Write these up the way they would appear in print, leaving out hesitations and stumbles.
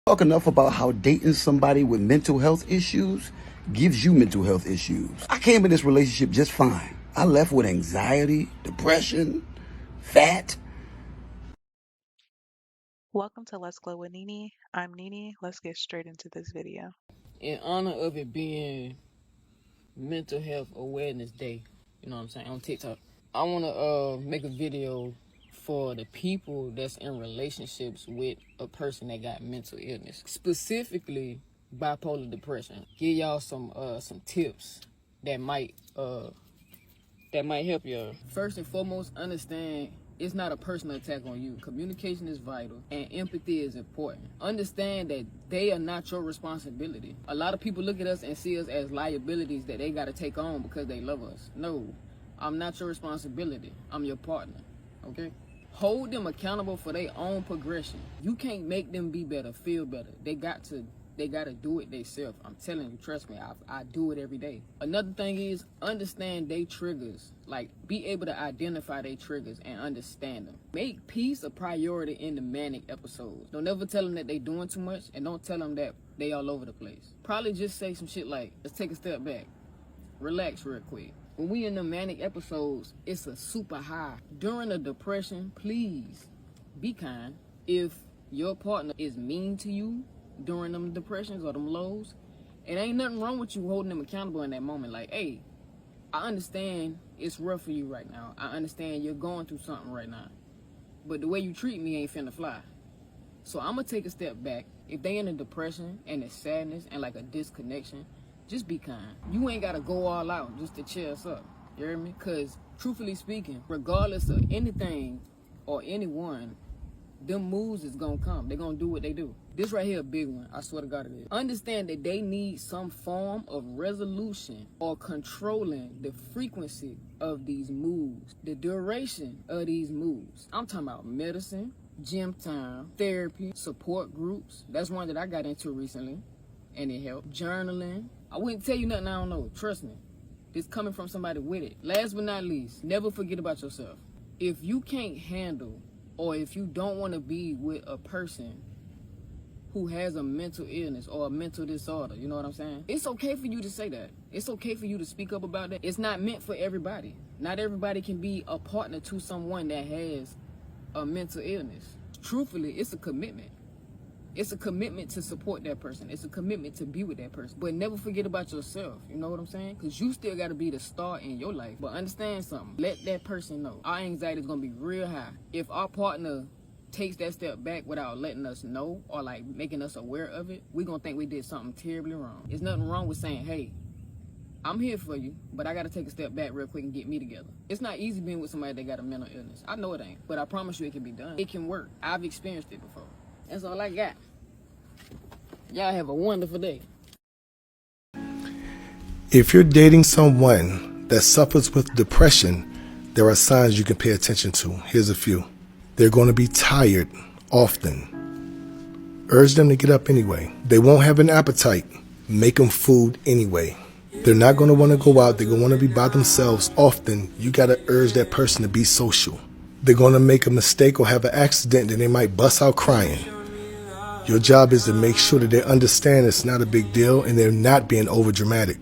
Talk enough about how dating somebody with mental health issues gives you mental health issues. I came in this relationship just fine. I left with anxiety, depression, fat. Welcome to Let's Glow with Nini. I'm Nini. Let's get straight into this video. In honor of it being Mental Health Awareness Day, you know what I'm saying, on TikTok, I want to make a video for the people that's in relationships with a person that got mental illness, specifically bipolar depression. Give y'all some tips that might help you. First and foremost, understand it's not a personal attack on you. Communication is vital and empathy is important. Understand that they are not your responsibility. A lot of people look at us and see us as liabilities that they got to take on because they love us. No, I'm not your responsibility. I'm your partner, okay? Hold them accountable for their own progression. You can't make them be better, feel better. They got to do it themselves. I'm telling you, trust me, I do it every day. Another thing is understand they triggers. Like, be able to identify their triggers and understand them. Make peace a priority in the manic episodes. Don't ever tell them that they doing too much, and don't tell them that they all over the place. Probably just say some shit like, let's take a step back. Relax real quick. When we in the manic episodes, it's a super high. During a depression, please be kind. If your partner is mean to you during them depressions or them lows, it ain't nothing wrong with you holding them accountable in that moment. Like, hey, I understand it's rough for you right now. I understand you're going through something right now. But the way you treat me ain't finna fly. So I'm gonna take a step back. If they in a depression and it's sadness and like a disconnection, just be kind. You ain't gotta go all out just to cheer us up. You hear me? Cause truthfully speaking, regardless of anything or anyone, them moves is gonna come. They gonna do what they do. This right here a big one. I swear to God it is. Understand that they need some form of resolution or controlling the frequency of these moves, the duration of these moves. I'm talking about medicine, gym time, therapy, support groups. That's one that I got into recently and it helped. Journaling. I wouldn't tell you nothing I don't know. Trust me. This coming from somebody with it. Last but not least, never forget about yourself. If you can't handle or if you don't want to be with a person who has a mental illness or a mental disorder, you know what I'm saying? It's okay for you to say that. It's okay for you to speak up about that. It's not meant for everybody. Not everybody can be a partner to someone that has a mental illness. Truthfully, it's a commitment. It's a commitment to support that person. It's a commitment to be with that person. But never forget about yourself. You know what I'm saying? Because you still got to be the star in your life. But understand something. Let that person know. Our anxiety is going to be real high. If our partner takes that step back without letting us know or like making us aware of it, we're going to think we did something terribly wrong. There's nothing wrong with saying, hey, I'm here for you, but I got to take a step back real quick and get me together. It's not easy being with somebody that got a mental illness. I know it ain't. But I promise you it can be done. It can work. I've experienced it before. That's all I got. Y'all have a wonderful day. If you're dating someone that suffers with depression, there are signs you can pay attention to. Here's a few. They're going to be tired often. Urge them to get up anyway. They won't have an appetite. Make them food anyway. They're not going to want to go out. They're going to want to be by themselves often. You got to urge that person to be social. They're going to make a mistake or have an accident and they might bust out crying. Your job is to make sure that they understand it's not a big deal and they're not being overdramatic.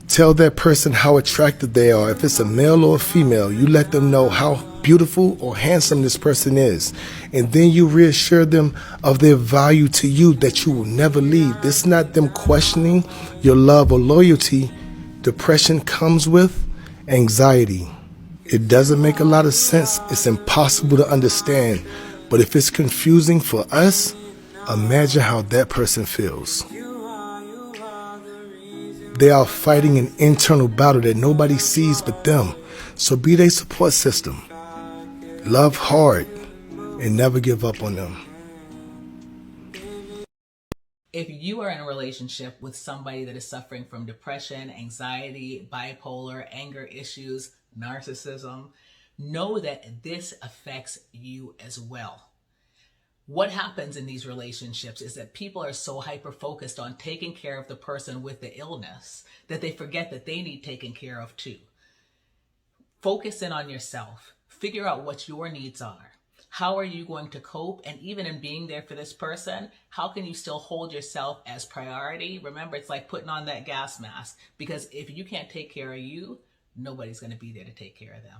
Tell that person how attractive they are. If it's a male or a female, you let them know how beautiful or handsome this person is. And then you reassure them of their value to you, that you will never leave. This is not them questioning your love or loyalty. Depression comes with anxiety. It doesn't make a lot of sense. It's impossible to understand. But if it's confusing for us, imagine how that person feels. They are fighting an internal battle that nobody sees but them. So be their support system. Love hard and never give up on them. If you are in a relationship with somebody that is suffering from depression, anxiety, bipolar, anger issues, narcissism, know that this affects you as well. What happens in these relationships is that people are so hyper-focused on taking care of the person with the illness that they forget that they need taken care of too. Focus in on yourself. Figure out what your needs are. how are you going to cope? And even in being there for this person, how can you still hold yourself as priority? Remember, it's like putting on that gas mask, because if you can't take care of you, nobody's going to be there to take care of them.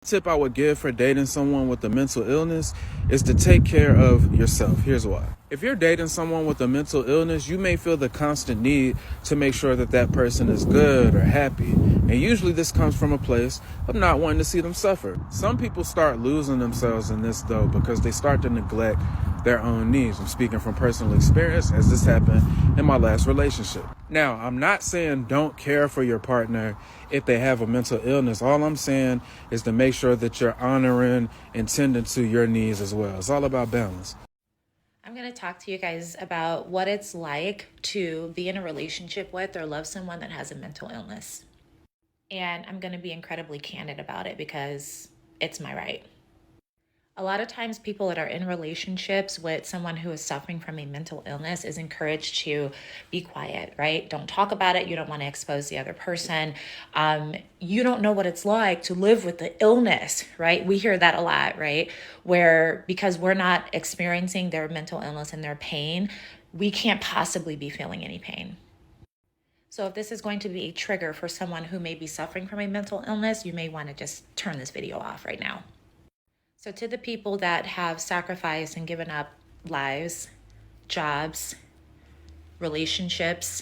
Tip I would give for dating someone with a mental illness is to take care of yourself. Here's why. If you're dating someone with a mental illness, you may feel the constant need to make sure that that person is good or happy. And usually this comes from a place of not wanting to see them suffer. Some people start losing themselves in this, though, because they start to neglect their own needs. I'm speaking from personal experience, as this happened in my last relationship. Now, I'm not saying don't care for your partner if they have a mental illness. All I'm saying is to make sure that you're honoring and tending to your needs as well. It's all about balance. I'm going to talk to you guys about what it's like to be in a relationship with or love someone that has a mental illness. And I'm going to be incredibly candid about it because it's my right. A lot of times people that are in relationships with someone who is suffering from a mental illness is encouraged to be quiet, right? Don't talk about it. You don't want to expose the other person. You don't know what it's like to live with the illness, right? We hear that a lot, right? Where because we're not experiencing their mental illness and their pain, we can't possibly be feeling any pain. So if this is going to be a trigger for someone who may be suffering from a mental illness, you may want to just turn this video off right now. So to the people that have sacrificed and given up lives, jobs, relationships,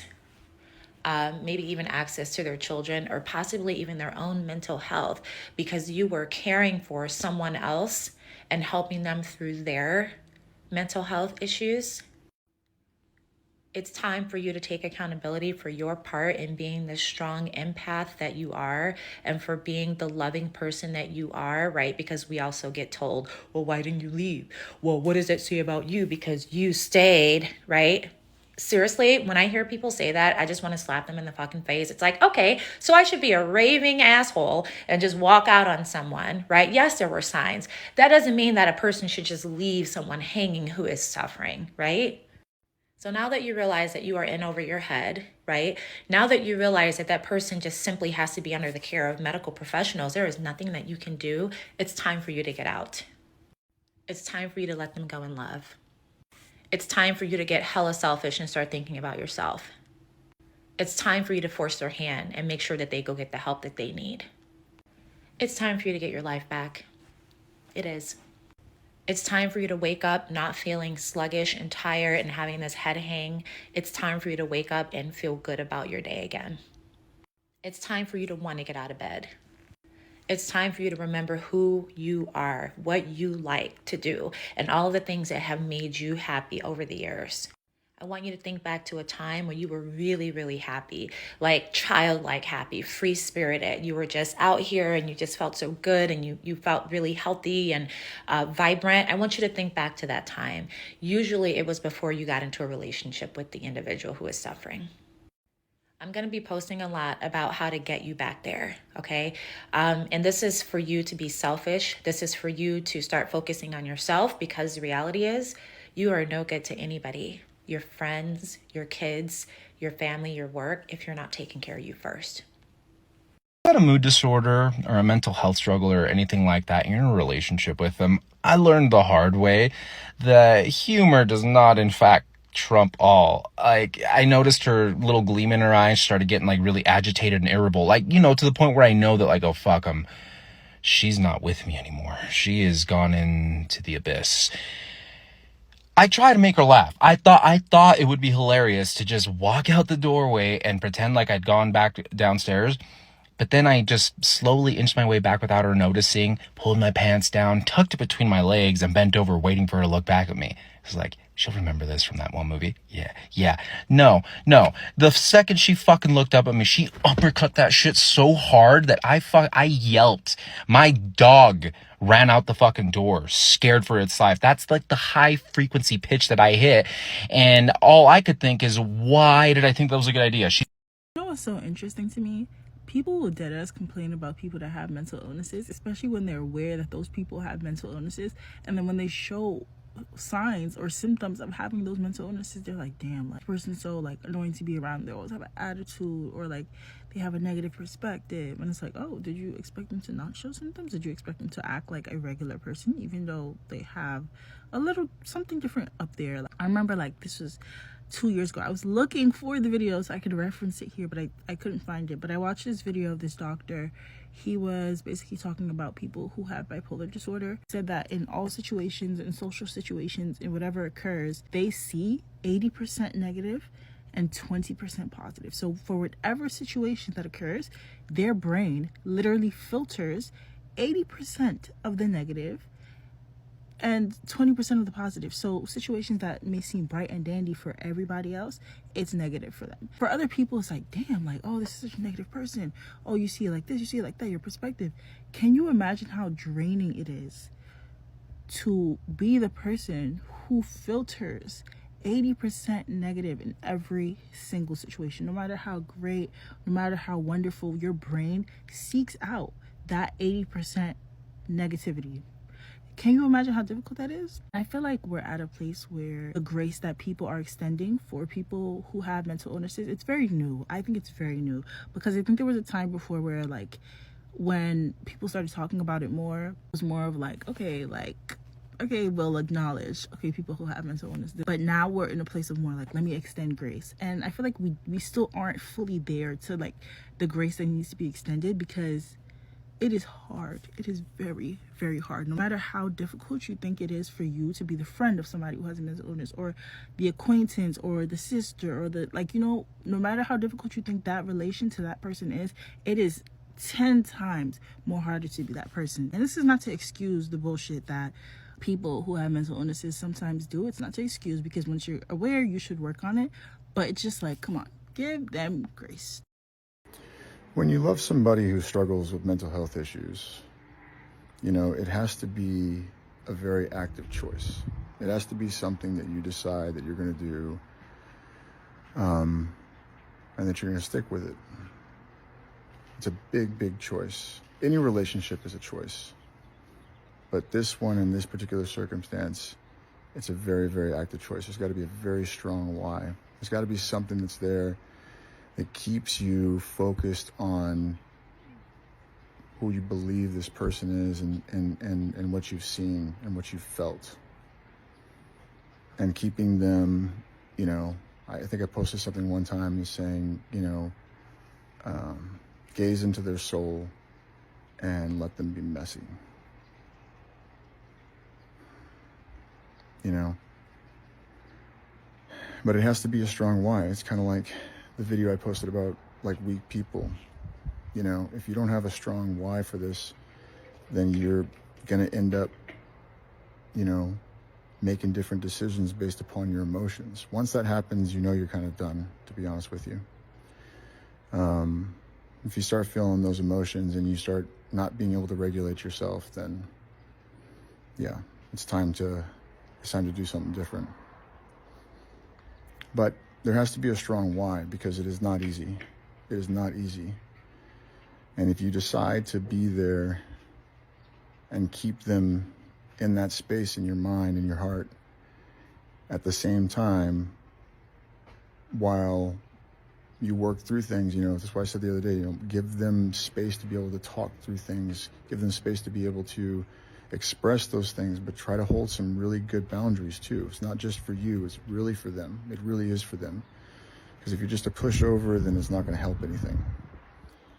maybe even access to their children or possibly even their own mental health because you were caring for someone else and helping them through their mental health issues, it's time for you to take accountability for your part in being the strong empath that you are and for being the loving person that you are, right? Because we also get told, well, why didn't you leave? Well, what does it say about you because you stayed, right? Seriously, when I hear people say that, I just want to slap them in the fucking face. It's like, okay, so I should be a raving asshole and just walk out on someone, right? Yes, there were signs. That doesn't mean that a person should just leave someone hanging who is suffering, right? So now that you realize that you are in over your head, right? Now that you realize that that person just simply has to be under the care of medical professionals, there is nothing that you can do. It's time for you to get out. It's time for you to let them go in love. It's time for you to get hella selfish and start thinking about yourself. It's time for you to force their hand and make sure that they go get the help that they need. It's time for you to get your life back. It is. It's time for you to wake up not feeling sluggish and tired and having this head hang. It's time for you to wake up and feel good about your day again. It's time for you to want to get out of bed. It's time for you to remember who you are, what you like to do, and all the things that have made you happy over the years. I want you to think back to a time where you were really, really happy, like childlike happy, free-spirited. You were just out here and you just felt so good and you felt really healthy and vibrant. I want you to think back to that time. Usually it was before you got into a relationship with the individual who is suffering. I'm going to be posting a lot about how to get you back there, okay? And this is for you to be selfish. This is for you to start focusing on yourself because the reality is you are no good to anybody. Your friends, your kids, your family, your work, if you're not taking care of you first. Got a mood disorder or a mental health struggle or anything like that, you're in a relationship with them, I learned the hard way that humor does not, in fact, trump all. Like, I noticed her little gleam in her eyes started getting like really agitated and irritable, like, you know, to the point where I know that like, oh fuck, she's not with me anymore. She has gone into the abyss. I try to make her laugh. I thought it would be hilarious to just walk out the doorway and pretend like I'd gone back downstairs. But then I just slowly inched my way back without her noticing, pulled my pants down, tucked it between my legs, and bent over waiting for her to look back at me. It's like, she'll remember this from that one movie. Yeah. No. The second she fucking looked up at me, she uppercut that shit so hard that I yelped. My dog ran out the fucking door, scared for its life. That's like the high frequency pitch that I hit. And all I could think is, why did I think that was a good idea? You know what's so interesting to me? People will deadass complain about people that have mental illnesses, especially when they're aware that those people have mental illnesses. And then when they show signs or symptoms of having those mental illnesses. They're like, damn, like, person's so like annoying to be around. They always have an attitude, or like they have a negative perspective. And it's like, oh, did you expect them to not show symptoms? Did you expect them to act like a regular person, even though they have a little something different up there? Like, I remember, like, this was 2 years ago. I was looking for the video so I could reference it here, but I couldn't find it. But I watched this video of this doctor. He was basically talking about people who have bipolar disorder. He said that in all situations, in social situations, in whatever occurs, they see 80% negative and 20% positive. So for whatever situation that occurs, their brain literally filters 80% of the negative and 20% of the positive. So situations that may seem bright and dandy for everybody else, it's negative for them. For other people, it's like, damn, like, oh, this is such a negative person. Oh, you see it like this, you see it like that, your perspective. Can you imagine how draining it is to be the person who filters 80% negative in every single situation? No matter how great, no matter how wonderful, your brain seeks out that 80% negativity. Can you imagine how difficult that is? I feel like we're at a place where the grace that people are extending for people who have mental illnesses, it's very new. I think it's very new, because I think there was a time before where, like, when people started talking about it more, it was more of like, okay, we'll acknowledge, okay, people who have mental illness. But now we're in a place of more like, let me extend grace. And I feel like we still aren't fully there to, like, the grace that needs to be extended, because it is hard. It is very, very hard. No matter how difficult you think it is for you to be the friend of somebody who has a mental illness, or the acquaintance, or the sister, or the, like, you know, no matter how difficult you think that relation to that person is, it is 10 times more harder to be that person. And this is not to excuse the bullshit that people who have mental illnesses sometimes do. It's not to excuse, because once you're aware, you should work on it. But it's just like, come on, give them grace. When you love somebody who struggles with mental health issues, you know, it has to be a very active choice. It has to be something that you decide that you're going to do, and that you're going to stick with it. It's a big, big choice. Any relationship is a choice. But this one, in this particular circumstance, it's a very, very active choice. There's got to be a very strong why. There's got to be something that's there that keeps you focused on who you believe this person is, and what you've seen and what you've felt. And keeping them, you know, I think I posted something one time saying, you know, gaze into their soul and let them be messy. You know? But it has to be a strong why. It's kind of like the video I posted about, like, weak people. You know, if you don't have a strong why for this, then you're gonna end up, you know, making different decisions based upon your emotions. Once that happens, you know you're kind of done, to be honest with you. If you start feeling those emotions and you start not being able to regulate yourself, then yeah, it's time to do something different. But there has to be a strong why, because it is not easy. It is not easy. And if you decide to be there and keep them in that space in your mind and your heart at the same time, while you work through things, you know, that's why I said the other day, you know, give them space to be able to talk through things, give them space to be able to express those things, but try to hold some really good boundaries too. It's not just for you, it's really for them. It really is for them. Because if you're just a pushover, then it's not going to help anything.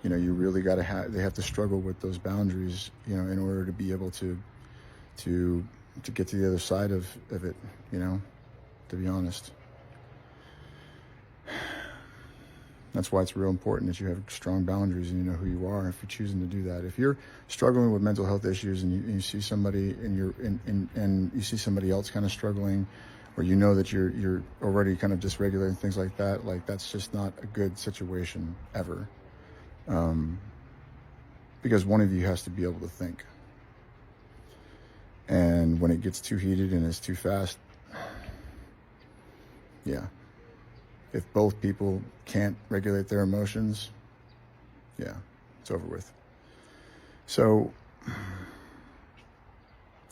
You know, you really got to they have to struggle with those boundaries, you know, in order to be able to get to the other side of it, you know, to be honest. That's why it's real important that you have strong boundaries and you know who you are if you're choosing to do that. If you're struggling with mental health issues and you see somebody and you see somebody else kind of struggling, or you know that you're already kind of dysregulating, things like that, like, that's just not a good situation ever. Because one of you has to be able to think. And when it gets too heated and it's too fast, yeah. If both people can't regulate their emotions, yeah, it's over with. So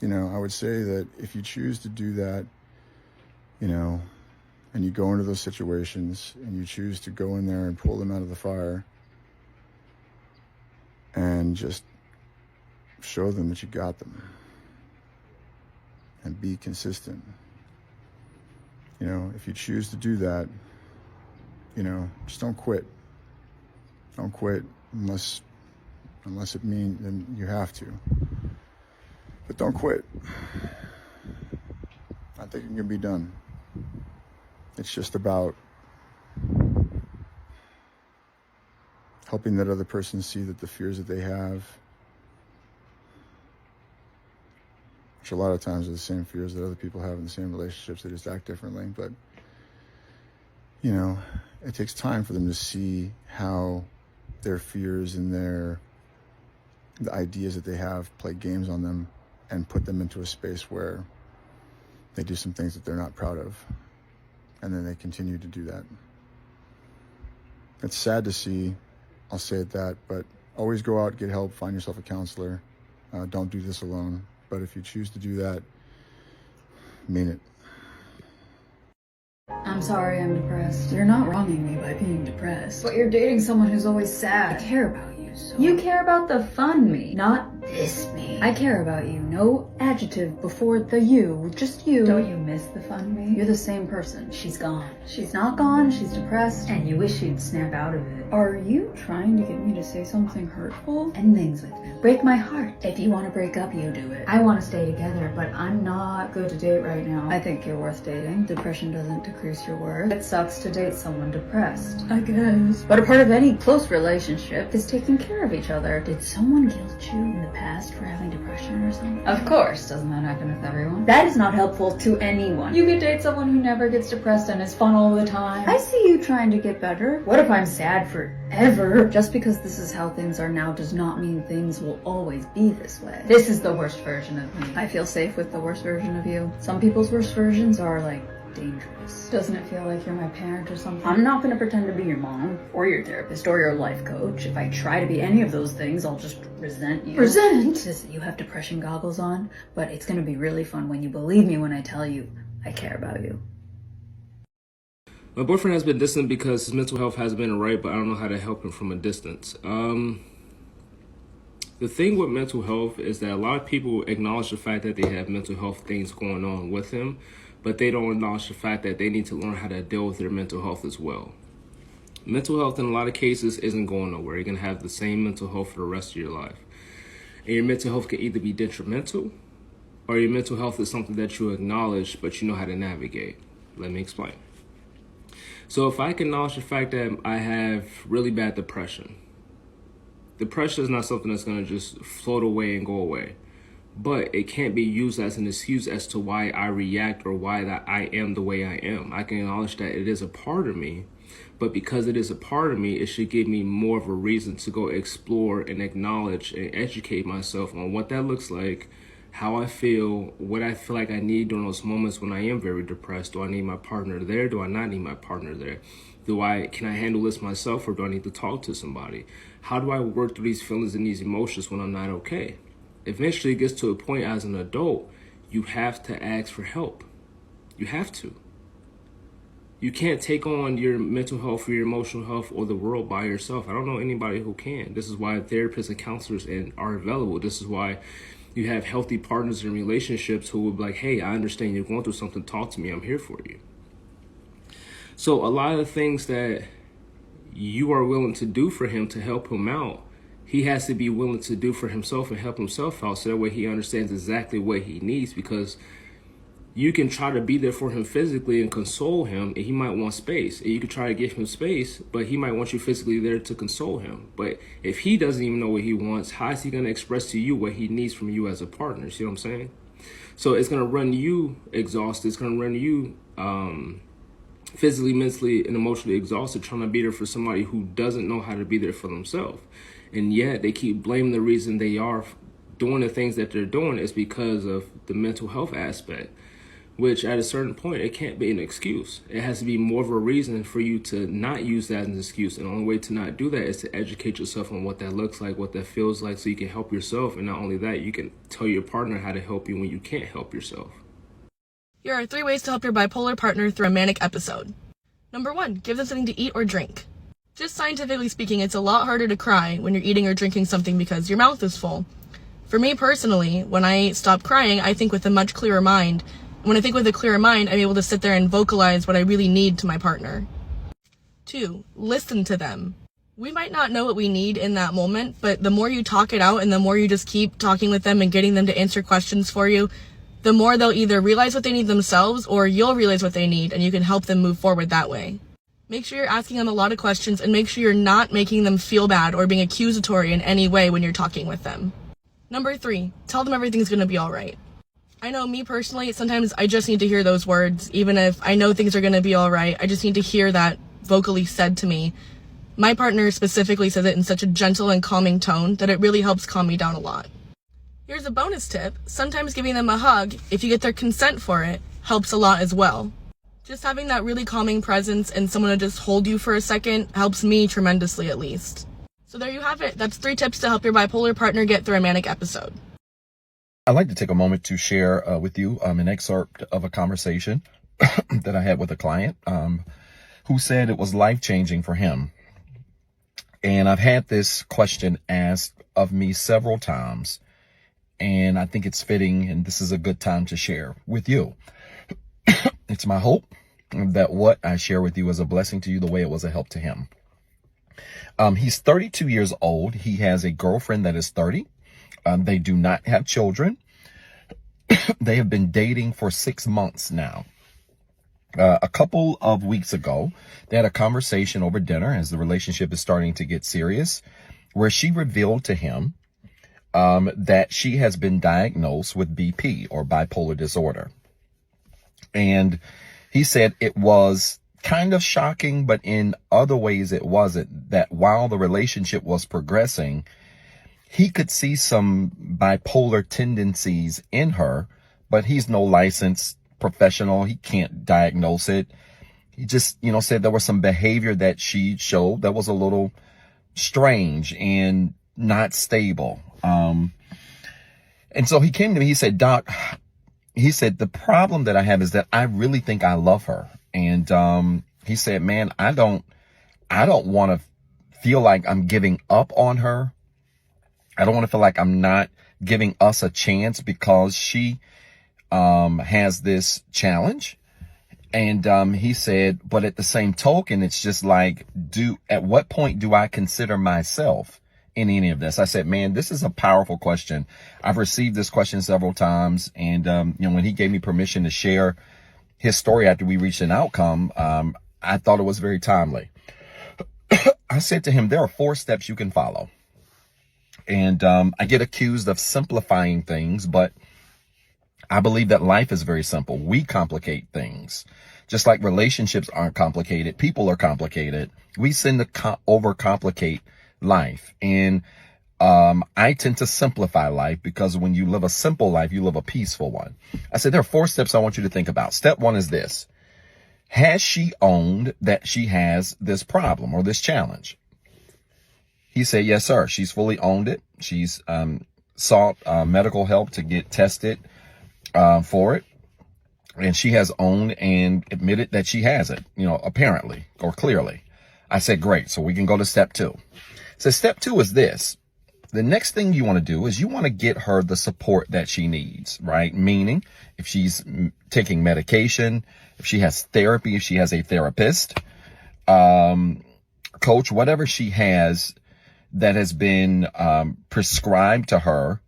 I would say that if you choose to do that, and you go into those situations and you choose to go in there and pull them out of the fire and just show them that you got them and be consistent. If you choose to do that, just don't quit. Don't quit unless it means then you have to. But don't quit. I think it can be done. It's just about helping that other person see that the fears that they have, which a lot of times are the same fears that other people have in the same relationships, they just act differently. But, it takes time for them to see how their fears and the ideas that they have play games on them and put them into a space where they do some things that they're not proud of. And then they continue to do that. It's sad to see, I'll say it that, but always go out, get help, find yourself a counselor. Don't do this alone. But if you choose to do that, mean it. I'm sorry I'm depressed. You're not wronging me by being depressed. But you're dating someone who's always sad. I care about you, so. You care about the fun me, not this me. I care about you. No adjective before the you, just you. Don't you miss the fun me? You're the same person. She's gone. She's not gone, she's depressed. And you wish she'd snap out of it. Are you trying to get me to say something hurtful? End things with me. Break my heart. If you want to break up, you do it. I want to stay together, but I'm not good to date right now. I think you're worth dating. Depression doesn't decrease your worth. It sucks to date someone depressed. I guess. But a part of any close relationship is taking care of each other. Did someone guilt you in the past for having depression or something? Of course. Doesn't that happen with everyone? That is not helpful to anyone. You could date someone who never gets depressed and is fun all the time. I see you trying to get better. What if I'm sad forever? Just because this is how things are now does not mean things will always be this way. This is the worst version of me. I feel safe with the worst version of you. Some people's worst versions are dangerous. Doesn't it feel like you're my parent or something? I'm not gonna pretend to be your mom or your therapist or your life coach. If I try to be any of those things, I'll just resent you. Resent? Listen, you have depression goggles on, but it's gonna be really fun when you believe me when I tell you I care about you. My boyfriend has been distant because his mental health hasn't been right, but I don't know how to help him from a distance. The thing with mental health is that a lot of people acknowledge the fact that they have mental health things going on with them, but they don't acknowledge the fact that they need to learn how to deal with their mental health as well. Mental health in a lot of cases isn't going nowhere. You're going to have the same mental health for the rest of your life. And your mental health can either be detrimental or your mental health is something that you acknowledge, but you know how to navigate. Let me explain. So if I can acknowledge the fact that I have really bad depression, depression is not something that's going to just float away and go away. But it can't be used as an excuse as to why I react or why that I am the way I am. I can acknowledge that it is a part of me, but because it is a part of me, it should give me more of a reason to go explore and acknowledge and educate myself on what that looks like, how I feel, what I feel like I need during those moments when I am very depressed. Do I need my partner there? Do I not need my partner there? Can I handle this myself, or do I need to talk to somebody? How do I work through these feelings and these emotions when I'm not okay? Eventually it gets to a point as an adult, you have to ask for help. You have to. You can't take on your mental health or your emotional health or the world by yourself. I don't know anybody who can. This is why therapists and counselors are available. This is why you have healthy partners in relationships who will be like, hey, I understand you're going through something. Talk to me. I'm here for you. So a lot of the things that you are willing to do for him to help him out, he has to be willing to do for himself and help himself out, so that way he understands exactly what he needs. Because you can try to be there for him physically and console him, and he might want space. And you can try to give him space, but he might want you physically there to console him. But if he doesn't even know what he wants, how is he going to express to you what he needs from you as a partner? See what I'm saying? So it's going to run you exhausted. It's going to run you physically, mentally, and emotionally exhausted, trying to be there for somebody who doesn't know how to be there for themselves. And yet they keep blaming the reason they are doing the things that they're doing is because of the mental health aspect. which at a certain point, it can't be an excuse. It has to be more of a reason for you to not use that as an excuse. And the only way to not do that is to educate yourself on what that looks like, what that feels like, so you can help yourself. And not only that, you can tell your partner how to help you when you can't help yourself. Here are 3 ways to help your bipolar partner through a manic episode. Number 1, give them something to eat or drink. Just scientifically speaking, it's a lot harder to cry when you're eating or drinking something because your mouth is full. For me personally, when I stop crying, I think with a much clearer mind. When I think with a clearer mind, I'm able to sit there and vocalize what I really need to my partner. 2, listen to them. We might not know what we need in that moment, but the more you talk it out and the more you just keep talking with them and getting them to answer questions for you, the more they'll either realize what they need themselves or you'll realize what they need and you can help them move forward that way. Make sure you're asking them a lot of questions and make sure you're not making them feel bad or being accusatory in any way when you're talking with them. Number 3, tell them everything's going to be all right. I know me personally, sometimes I just need to hear those words. Even if I know things are going to be all right, I just need to hear that vocally said to me. My partner specifically says it in such a gentle and calming tone that it really helps calm me down a lot. Here's a bonus tip. Sometimes giving them a hug, if you get their consent for it, helps a lot as well. Just having that really calming presence and someone to just hold you for a second helps me tremendously at least. So there you have it. That's 3 tips to help your bipolar partner get through a manic episode. I'd like to take a moment to share with you an excerpt of a conversation that I had with a client who said it was life-changing for him. And I've had this question asked of me several times, and I think it's fitting, and this is a good time to share with you. It's my hope that what I share with you is a blessing to you the way it was a help to him. He's 32 years old. He has a girlfriend that is 30. They do not have children. They have been dating for 6 months now. A couple of weeks ago, they had a conversation over dinner as the relationship is starting to get serious, where she revealed to him that she has been diagnosed with BP, or bipolar disorder. And he said it was kind of shocking, but in other ways it wasn't, that while the relationship was progressing, he could see some bipolar tendencies in her, but he's no licensed professional. He can't diagnose it. He just, said there was some behavior that she showed that was a little strange and not stable. And so he came to me, he said, Doc, he said, the problem that I have is that I really think I love her. And he said, man, I don't want to feel like I'm giving up on her. I don't want to feel like I'm not giving us a chance because she has this challenge. And he said, but at the same token, it's just like, at what point do I consider myself in any of this? I said, man, this is a powerful question. I've received this question several times. And, when he gave me permission to share his story after we reached an outcome, I thought it was very timely. I said to him, there are 4 steps you can follow. And I get accused of simplifying things, but I believe that life is very simple. We complicate things. Just like relationships aren't complicated, people are complicated. We tend to overcomplicate life. And I tend to simplify life because when you live a simple life, you live a peaceful one. I said, there are 4 steps I want you to think about. Step 1 is this. Has she owned that she has this problem or this challenge? He said, yes, sir. She's fully owned it. She's sought medical help to get tested for it. And she has owned and admitted that she has it, apparently or clearly. I said, great. So we can go to step 2. So step 2 is this. The next thing you want to do is you want to get her the support that she needs, right? Meaning if she's taking medication, if she has therapy, if she has a therapist, coach, whatever she has that has been prescribed to her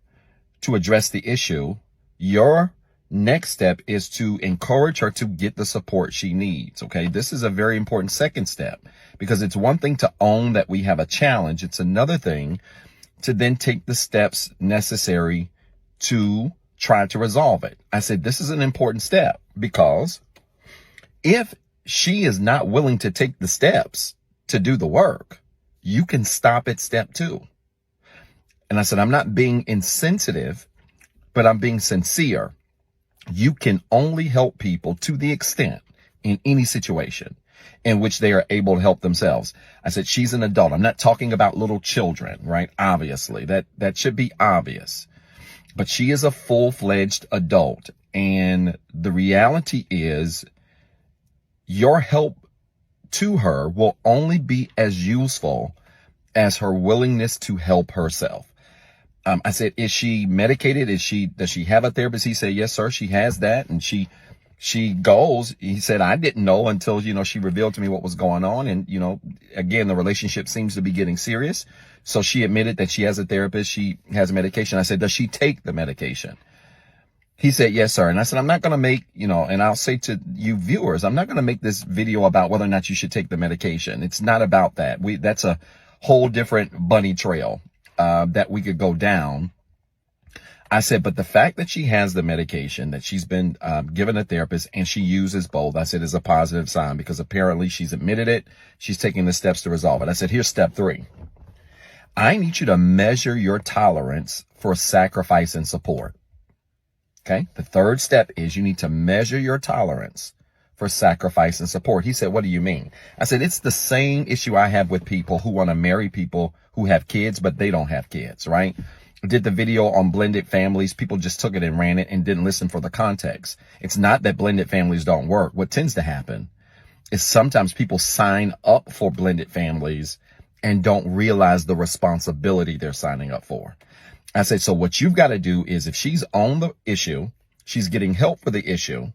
to address the issue, your next step is to encourage her to get the support she needs. Okay. This is a very important second step because it's one thing to own that we have a challenge. It's another thing to then take the steps necessary to try to resolve it. I said, this is an important step because if she is not willing to take the steps to do the work, you can stop at step 2. And I said, I'm not being insensitive, but I'm being sincere. You can only help people to the extent in any situation in which they are able to help themselves. I said, she's an adult. I'm not talking about little children, right? Obviously, that should be obvious. But she is a full-fledged adult. And the reality is your help to her will only be as useful as her willingness to help herself. I said, is she medicated? Does she have a therapist? He said, yes, sir, she has that. And she goes, he said, I didn't know until, she revealed to me what was going on. And, again, the relationship seems to be getting serious. So she admitted that she has a therapist. She has medication. I said, does she take the medication? He said, yes, sir. And I said, I'm not going to make, and I'll say to you viewers, I'm not going to make this video about whether or not you should take the medication. It's not about that. That's a whole different bunny trail that we could go down. I said, but the fact that she has the medication, that she's been given a therapist and she uses both, I said, is a positive sign, because apparently she's admitted it. She's taking the steps to resolve it. I said, here's step 3. I need you to measure your tolerance for sacrifice and support. Okay. The third step is you need to measure your tolerance for sacrifice and support. He said, what do you mean? I said, it's the same issue I have with people who want to marry people who have kids, but they don't have kids, right? I did the video on blended families. People just took it and ran it and didn't listen for the context. It's not that blended families don't work. What tends to happen is sometimes people sign up for blended families and don't realize the responsibility they're signing up for. I said, so what you've got to do is, if she's on the issue, she's getting help for the issue,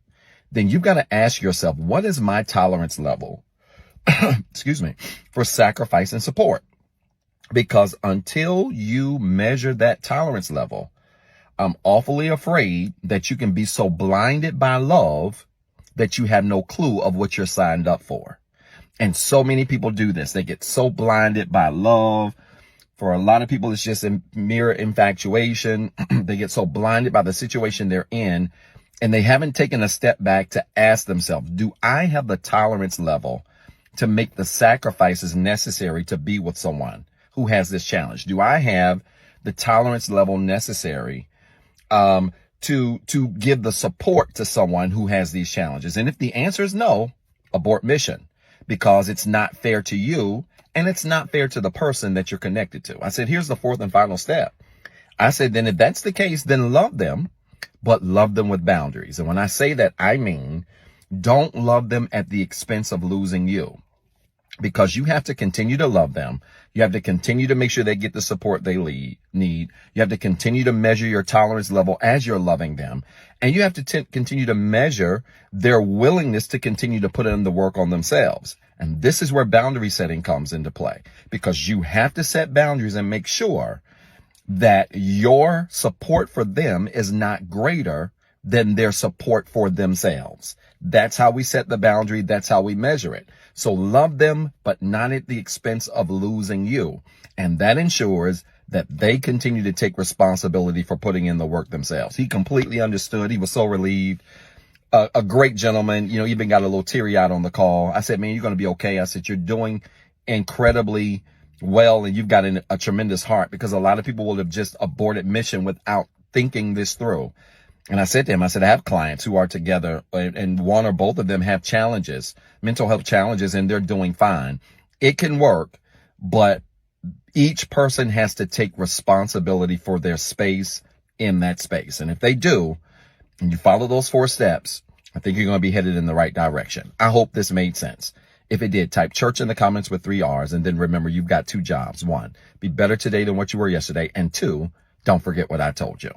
then you've got to ask yourself, what is my tolerance level, excuse me, for sacrifice and support? Because until you measure that tolerance level, I'm awfully afraid that you can be so blinded by love that you have no clue of what you're signed up for. And so many people do this. They get so blinded by love. For a lot of people, it's just mere infatuation. They get so blinded by the situation they're in, and they haven't taken a step back to ask themselves, do I have the tolerance level to make the sacrifices necessary to be with someone who has this challenge? Do I have the tolerance level necessary to give the support to someone who has these challenges? And if the answer is no, abort mission, because it's not fair to you and it's not fair to the person that you're connected to. I said, here's the fourth and final step. I said, then if that's the case, then love them, but love them with boundaries. And when I say that, I mean, don't love them at the expense of losing you, because you have to continue to love them. You have to continue to make sure they get the support they need. You have to continue to measure your tolerance level as you're loving them. And you have to continue to measure their willingness to continue to put in the work on themselves. And this is where boundary setting comes into play, because you have to set boundaries and make sure that your support for them is not greater than their support for themselves. That's how we set the boundary. That's how we measure it. So love them, but not at the expense of losing you. And that ensures that they continue to take responsibility for putting in the work themselves. He completely understood. He was so relieved. A great gentleman, even got a little teary-eyed on the call. I said, man, you're going to be okay. I said, you're doing incredibly well, and you've got a tremendous heart, because a lot of people will have just aborted mission without thinking this through. And I said to him, I said, I have clients who are together and one or both of them have challenges, mental health challenges, and they're doing fine. It can work, but each person has to take responsibility for their space in that space. And if they do, and you follow those 4 steps, I think you're going to be headed in the right direction. I hope this made sense. If it did, type church in the comments with 3 R's. And then remember, you've got 2 jobs. 1, be better today than what you were yesterday. And 2, don't forget what I told you.